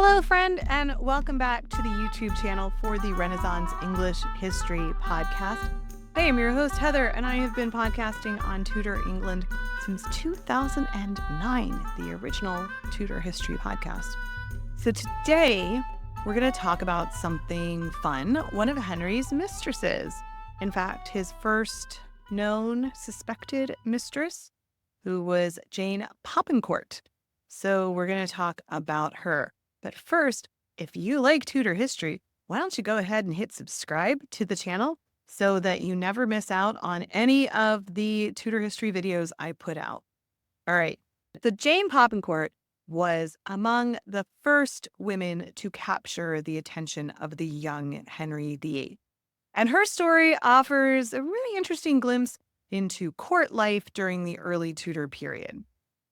Hello, friend, and welcome back to the YouTube channel for the Renaissance English History Podcast. I am your host, Heather, and I have been podcasting on Tudor England since 2009, the original Tudor History Podcast. So today, we're going to talk about something fun, one of Henry's mistresses. In fact, his first known suspected mistress, who was Jane Popincourt. So we're going to talk about her. But first, if you like Tudor history, why don't you go ahead and hit subscribe to the channel so that you never miss out on any of the Tudor history videos I put out. All right. So Jane Popincourt was among the first women to capture the attention of the young Henry VIII. And her story offers a really interesting glimpse into court life during the early Tudor period.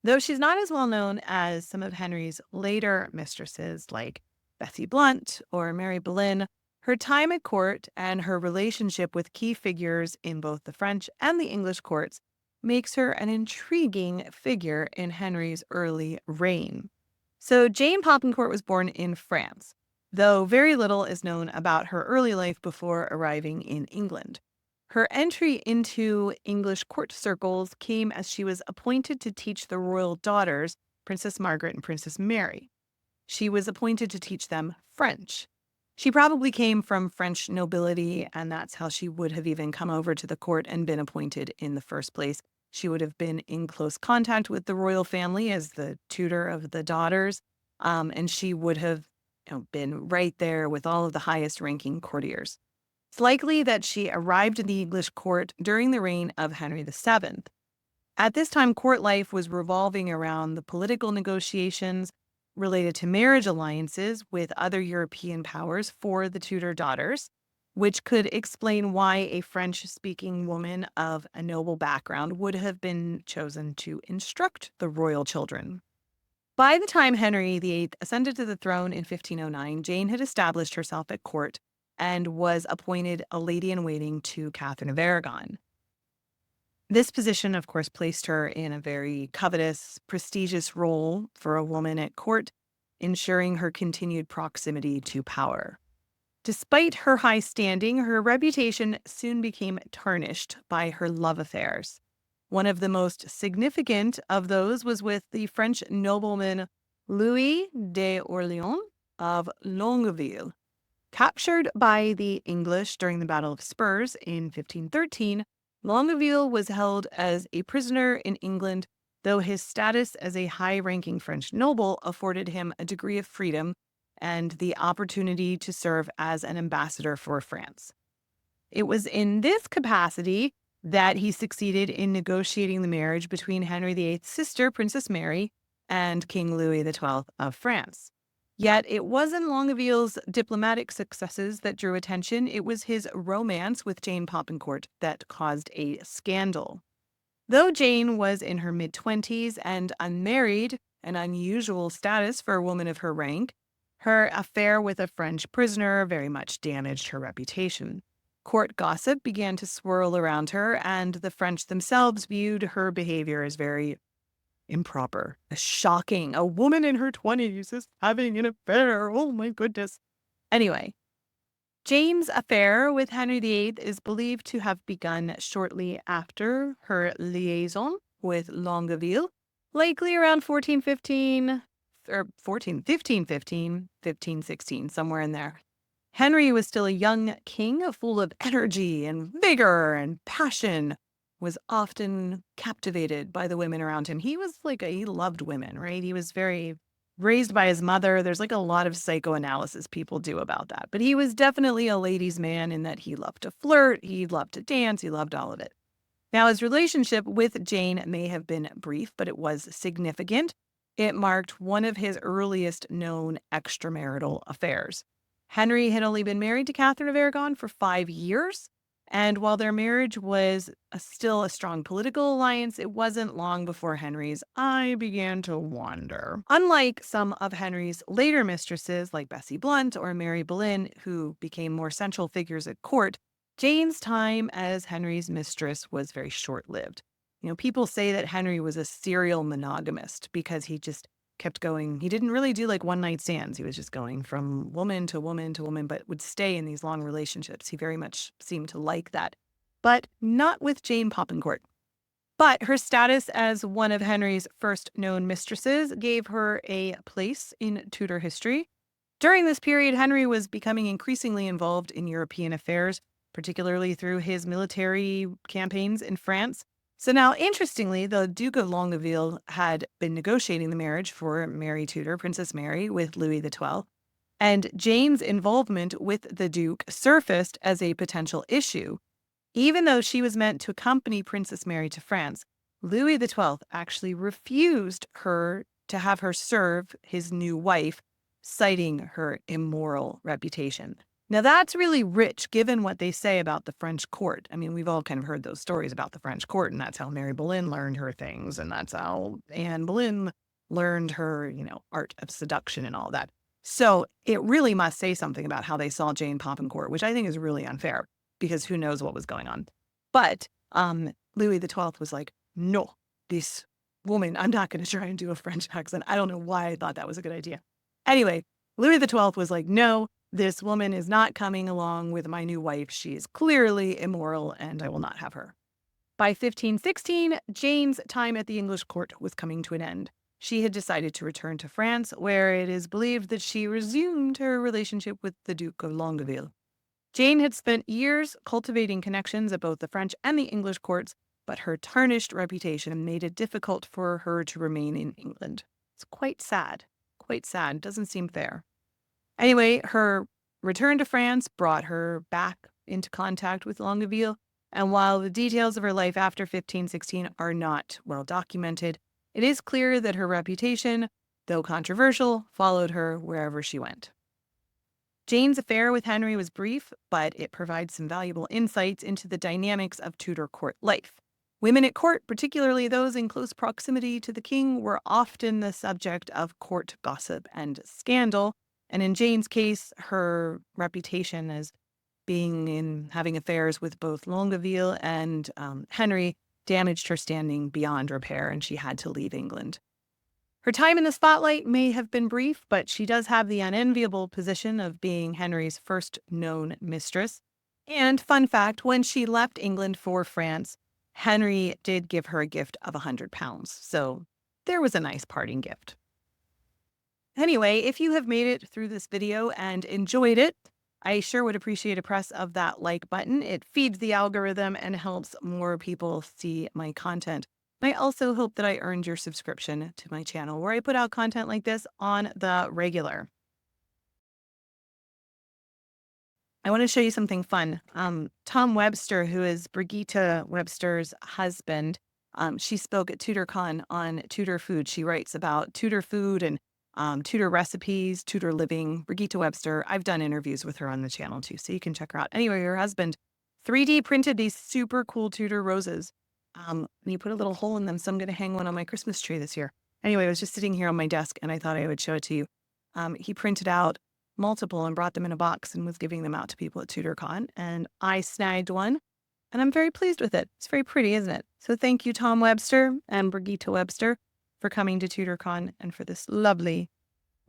Though she's not as well known as some of Henry's later mistresses like Bessie Blount or Mary Boleyn, her time at court and her relationship with key figures in both the French and the English courts makes her an intriguing figure in Henry's early reign. So Jane Popincourt was born in France, though very little is known about her early life before arriving in England. Her entry into English court circles came as she was appointed to teach the royal daughters, Princess Margaret and Princess Mary. She was appointed to teach them French. She probably came from French nobility, and that's how she would have even come over to the court and been appointed in the first place. She would have been in close contact with the royal family as the tutor of the daughters, and she would have been right there with all of the highest ranking courtiers. It's likely that she arrived in the English court during the reign of Henry VII. At this time, court life was revolving around the political negotiations related to marriage alliances with other European powers for the Tudor daughters, which could explain why a French-speaking woman of a noble background would have been chosen to instruct the royal children. By the time Henry VIII ascended to the throne in 1509, Jane had established herself at court and was appointed a lady-in-waiting to Catherine of Aragon. This position, of course, placed her in a very covetous, prestigious role for a woman at court, ensuring her continued proximity to power. Despite her high standing, her reputation soon became tarnished by her love affairs. One of the most significant of those was with the French nobleman Louis d'Orléans of Longueville. Captured by the English during the Battle of Spurs in 1513, Longueville was held as a prisoner in England, though his status as a high-ranking French noble afforded him a degree of freedom and the opportunity to serve as an ambassador for France. It was in this capacity that he succeeded in negotiating the marriage between Henry VIII's sister, Princess Mary, and King Louis XII of France. Yet it wasn't Longueville's diplomatic successes that drew attention. It was his romance with Jane Popincourt that caused a scandal. Though Jane was in her mid-20s and unmarried, an unusual status for a woman of her rank, her affair with a French prisoner very much damaged her reputation. Court gossip began to swirl around her, and the French themselves viewed her behavior as very improper, shocking. A woman in her 20s is having an affair. Oh my goodness. Anyway, Jane's affair with Henry VIII is believed to have begun shortly after her liaison with Longueville, likely around 1415 or 1516, somewhere in there. Henry was still a young king, full of energy and vigor and passion, was often captivated by the women around him. He loved women, right? He was very raised by his mother. There's a lot of psychoanalysis people do about that. But he was definitely a ladies' man in that he loved to flirt, he loved to dance, he loved all of it. Now, his relationship with Jane may have been brief, but it was significant. It marked one of his earliest known extramarital affairs. Henry had only been married to Catherine of Aragon for 5 years. And while their marriage was still a strong political alliance, it wasn't long before Henry's eye began to wander. Unlike some of Henry's later mistresses like Bessie Blount or Mary Boleyn, who became more central figures at court, Jane's time as Henry's mistress was very short-lived. People say that Henry was a serial monogamist because he just kept going. He didn't really do like one night stands. He was just going from woman to woman to woman, but would stay in these long relationships. He very much seemed to like that, but not with Jane Popincourt. But her status as one of Henry's first known mistresses gave her a place in Tudor history. During this period, Henry was becoming increasingly involved in European affairs, particularly through his military campaigns in France. So now, interestingly, the Duke of Longueville had been negotiating the marriage for Mary Tudor, Princess Mary, with Louis XII, and Jane's involvement with the Duke surfaced as a potential issue. Even though she was meant to accompany Princess Mary to France, Louis XII actually refused her to have her serve his new wife, citing her immoral reputation. Now, that's really rich, given what they say about the French court. I mean, we've all kind of heard those stories about the French court, and that's how Mary Boleyn learned her things, and that's how Anne Boleyn learned her, art of seduction and all that. So it really must say something about how they saw Jane Popincourt, which I think is really unfair, because who knows what was going on. But Louis XII was like, no, this woman, I'm not going to try and do a French accent. I don't know why I thought that was a good idea. Anyway, Louis XII was like, no, this woman is not coming along with my new wife. She is clearly immoral, and I will not have her. By 1516, Jane's time at the English court was coming to an end. She had decided to return to France, where it is believed that she resumed her relationship with the Duke of Longueville. Jane had spent years cultivating connections at both the French and the English courts, but her tarnished reputation made it difficult for her to remain in England. It's quite sad. Quite sad. Doesn't seem fair. Anyway, her return to France brought her back into contact with Longueville, and while the details of her life after 1516 are not well documented, it is clear that her reputation, though controversial, followed her wherever she went. Jane's affair with Henry was brief, but it provides some valuable insights into the dynamics of Tudor court life. Women at court, particularly those in close proximity to the king, were often the subject of court gossip and scandal. And in Jane's case, her reputation as having affairs with both Longueville and Henry damaged her standing beyond repair, and she had to leave England. Her time in the spotlight may have been brief, but she does have the unenviable position of being Henry's first known mistress. And fun fact, when she left England for France, Henry did give her a gift of £100. So there was a nice parting gift. Anyway, if you have made it through this video and enjoyed it, I sure would appreciate a press of that like button. It feeds the algorithm and helps more people see my content. I also hope that I earned your subscription to my channel, where I put out content like this on the regular. I want to show you something fun. Tom Webster, who is Brigitte Webster's husband, she spoke at TutorCon on Tudor food. She writes about Tudor food and Tudor recipes, Tudor living. Brigitte Webster, I've done interviews with her on the channel too, so you can check her out. Anyway, her husband 3D printed these super cool Tudor roses. And you put a little hole in them, so I'm going to hang one on my Christmas tree this year. Anyway, I was just sitting here on my desk, and I thought I would show it to you. He printed out multiple and brought them in a box and was giving them out to people at TutorCon, and I snagged one, and I'm very pleased with it. It's very pretty, isn't it? So thank you, Tom Webster and Brigitte Webster, for coming to TutorCon and for this lovely,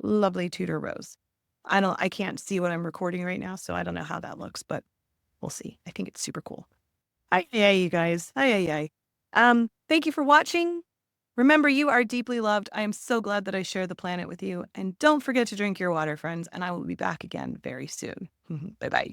lovely Tutor Rose. I can't see what I'm recording right now, so I don't know how that looks, but we'll see. I think it's super cool. Aye, you guys. Aye. Thank you for watching. Remember, you are deeply loved. I am so glad that I share the planet with you. And don't forget to drink your water, friends. And I will be back again very soon. Bye-bye.